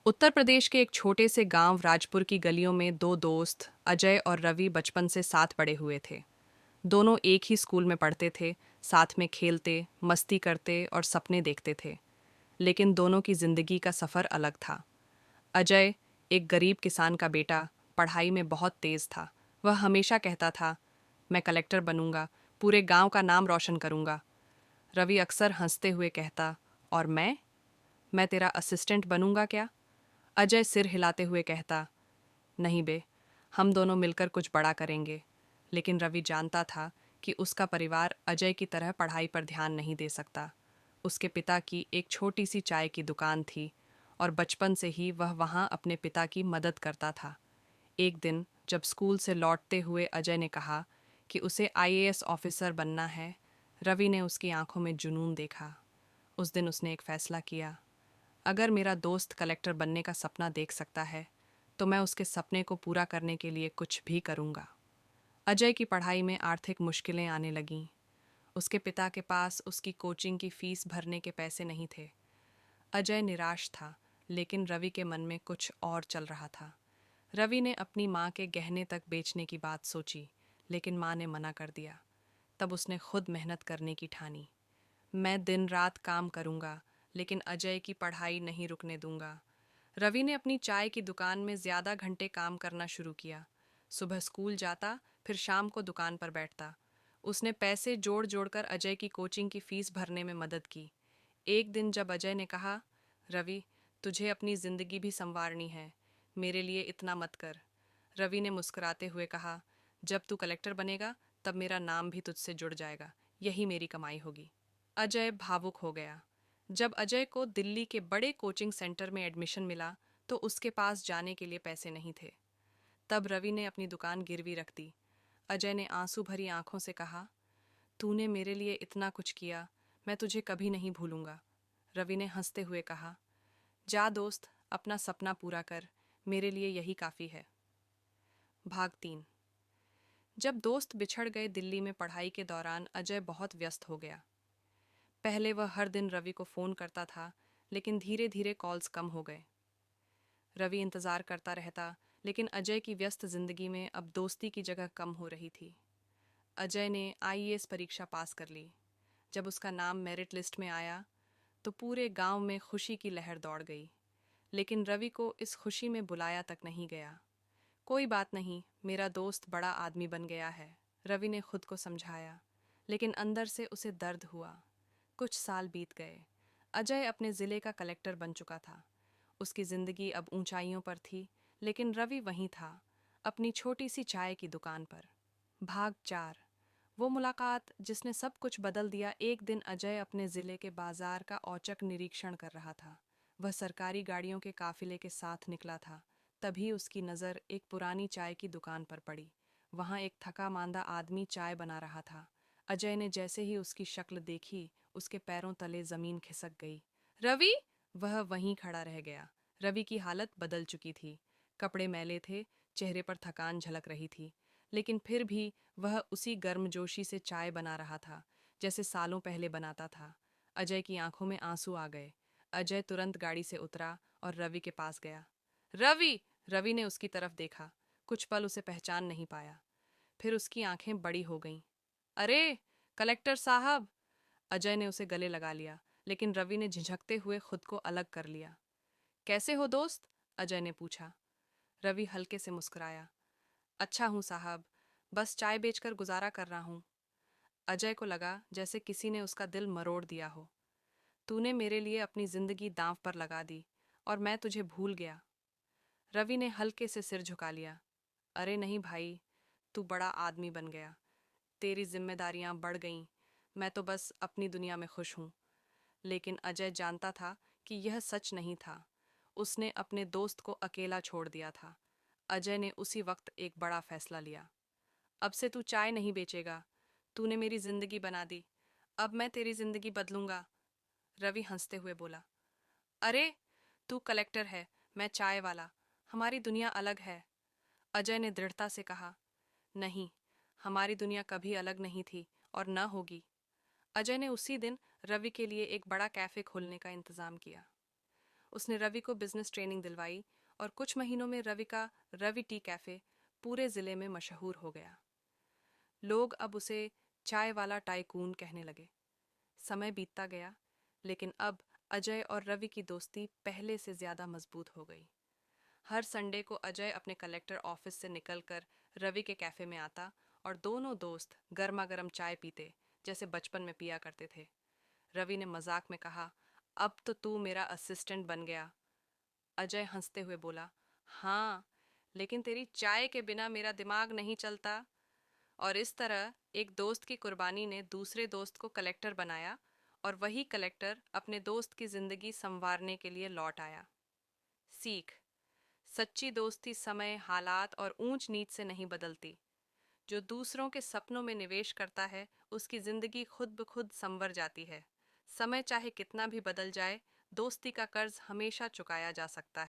उत्तर प्रदेश के एक छोटे से गांव राजपुर की गलियों में दो दोस्त अजय और रवि बचपन से साथ बड़े हुए थे। दोनों एक ही स्कूल में पढ़ते थे, साथ में खेलते, मस्ती करते और सपने देखते थे। लेकिन दोनों की जिंदगी का सफर अलग था। अजय, एक गरीब किसान का बेटा, पढ़ाई में बहुत तेज था। वह हमेशा कहता था, मैं कलेक्टर बनूंगा, पूरे गांव का नाम रोशन करूंगा। रवि अक्सर हंसते हुए कहता, और मैं तेरा असिस्टेंट बनूंगा क्या? अजय सिर हिलाते हुए कहता, नहीं बे, हम दोनों मिलकर कुछ बड़ा करेंगे। लेकिन रवि जानता था कि उसका परिवार अजय की तरह पढ़ाई पर ध्यान नहीं दे सकता। उसके पिता की एक छोटी सी चाय की दुकान थी और बचपन से ही वह वहाँ अपने पिता की मदद करता था। एक दिन जब स्कूल से लौटते हुए अजय ने कहा कि उसे आईएएस ऑफिसर बनना है, रवि ने उसकी आंखों में जुनून देखा। उस दिन उसने एक फैसला किया, अगर मेरा दोस्त कलेक्टर बनने का सपना देख सकता है तो मैं उसके सपने को पूरा करने के लिए कुछ भी करूंगा। अजय की पढ़ाई में आर्थिक मुश्किलें आने लगीं। उसके पिता के पास उसकी कोचिंग की फीस भरने के पैसे नहीं थे। अजय निराश था, लेकिन रवि के मन में कुछ और चल रहा था। रवि ने अपनी माँ के गहने तक बेचने की बात सोची, लेकिन माँ ने मना कर दिया। तब उसने खुद मेहनत करने की ठानी। मैं दिन रात काम करूंगा, लेकिन अजय की पढ़ाई नहीं रुकने दूंगा। रवि ने अपनी चाय की दुकान में ज्यादा घंटे काम करना शुरू किया। सुबह स्कूल जाता, फिर शाम को दुकान पर बैठता। उसने पैसे जोड़ जोड़कर अजय की कोचिंग की फीस भरने में मदद की। एक दिन जब अजय ने कहा, रवि, तुझे अपनी जिंदगी भी संवारनी है, मेरे लिए इतना मत कर। रवि ने मुस्कुराते हुए कहा, जब तू कलेक्टर बनेगा तब मेरा नाम भी तुझसे जुड़ जाएगा, यही मेरी कमाई होगी। अजय भावुक हो गया। जब अजय को दिल्ली के बड़े कोचिंग सेंटर में एडमिशन मिला तो उसके पास जाने के लिए पैसे नहीं थे। तब रवि ने अपनी दुकान गिरवी रख दी। अजय ने आंसू भरी आंखों से कहा, तूने मेरे लिए इतना कुछ किया, मैं तुझे कभी नहीं भूलूंगा। रवि ने हंसते हुए कहा, जा दोस्त, अपना सपना पूरा कर, मेरे लिए यही काफ़ी है। भाग 3। जब दोस्त बिछड़ गए दिल्ली में पढ़ाई के दौरान अजय बहुत व्यस्त हो गया। पहले वह हर दिन रवि को फ़ोन करता था, लेकिन धीरे धीरे कॉल्स कम हो गए। रवि इंतज़ार करता रहता, लेकिन अजय की व्यस्त जिंदगी में अब दोस्ती की जगह कम हो रही थी। अजय ने आईएएस परीक्षा पास कर ली। जब उसका नाम मेरिट लिस्ट में आया तो पूरे गांव में खुशी की लहर दौड़ गई। लेकिन रवि को इस खुशी में बुलाया तक नहीं गया। कोई बात नहीं, मेरा दोस्त बड़ा आदमी बन गया है, रवि ने खुद को समझाया। लेकिन अंदर से उसे दर्द हुआ। कुछ साल बीत गए। अजय अपने ज़िले का कलेक्टर बन चुका था। उसकी ज़िंदगी अब ऊंचाइयों पर थी, लेकिन रवि वहीं था, अपनी छोटी सी चाय की दुकान पर। भाग 4। वो मुलाकात जिसने सब कुछ बदल दिया। एक दिन अजय अपने ज़िले के बाजार का औचक निरीक्षण कर रहा था। वह सरकारी गाड़ियों के काफिले के साथ निकला था। तभी उसकी नज़र एक पुरानी चाय की दुकान पर पड़ी। वहाँ एक थका मांदा आदमी चाय बना रहा था। अजय ने जैसे ही उसकी शक्ल देखी, उसके पैरों तले जमीन खिसक गई। रवि! वह वहीं खड़ा रह गया। रवि की हालत बदल चुकी थी। कपड़े मैले थे, चेहरे पर थकान झलक रही थी, लेकिन फिर भी वह उसी गर्मजोशी से चाय बना रहा था, जैसे सालों पहले बनाता था। अजय की आंखों में आंसू आ गए। अजय तुरंत गाड़ी से उतरा और रवि के पास गया। रवि! रवि ने उसकी तरफ देखा। कुछ पल उसे पहचान नहीं पाया। फिर उसकी आंखें बड़ी हो गईं। अरे, कलेक्टर साहब! अजय ने उसे गले लगा लिया, लेकिन रवि ने झिझकते हुए खुद को अलग कर लिया। कैसे हो दोस्त? अजय ने पूछा। रवि हल्के से मुस्कुराया। अच्छा हूँ साहब, बस चाय बेचकर गुजारा कर रहा हूँ। अजय को लगा जैसे किसी ने उसका दिल मरोड़ दिया हो। तूने मेरे लिए अपनी जिंदगी दांव पर लगा दी और मैं तुझे भूल गया। रवि ने हल्के से सिर झुका लिया। अरे नहीं भाई, तू बड़ा आदमी बन गया, तेरी जिम्मेदारियां बढ़ गईं, मैं तो बस अपनी दुनिया में खुश हूँ। लेकिन अजय जानता था कि यह सच नहीं था। उसने अपने दोस्त को अकेला छोड़ दिया था। अजय ने उसी वक्त एक बड़ा फैसला लिया। अब से तू चाय नहीं बेचेगा, तूने मेरी जिंदगी बना दी, अब मैं तेरी जिंदगी बदलूंगा। रवि हंसते हुए बोला, अरे, तू कलेक्टर है, मैं चाय वाला, हमारी दुनिया अलग है। अजय ने दृढ़ता से कहा, नहीं, हमारी दुनिया कभी अलग नहीं थी और न होगी। अजय ने उसी दिन रवि के लिए एक बड़ा कैफे खोलने का इंतजाम किया। उसने रवि को बिजनेस ट्रेनिंग दिलवाई और कुछ महीनों में रवि का रवि टी कैफे पूरे जिले में मशहूर हो गया। लोग अब उसे चाय वाला टाइकून कहने लगे। समय बीतता गया, लेकिन अब अजय और रवि की दोस्ती पहले से ज्यादा मजबूत हो गई। हर संडे को अजय अपने कलेक्टर ऑफिस से निकलकर रवि के कैफे में आता और दोनों दोस्त गर्मा गर्म चाय पीते जैसे बचपन में पिया करते थे। रवि ने मजाक में कहा, अब तो तू मेरा असिस्टेंट बन गया। अजय हंसते हुए बोला, हाँ, लेकिन तेरी चाय के बिना मेरा दिमाग नहीं चलता। और इस तरह एक दोस्त की कुर्बानी ने दूसरे दोस्त को कलेक्टर बनाया और वही कलेक्टर अपने दोस्त की जिंदगी संवारने के लिए लौट आया। सीख: सच्ची दोस्ती समय, हालात और ऊंच नीच से नहीं बदलती। जो दूसरों के सपनों में निवेश करता है, उसकी जिंदगी खुद ब खुद संवर जाती है। समय चाहे कितना भी बदल जाए, दोस्ती का कर्ज हमेशा चुकाया जा सकता है।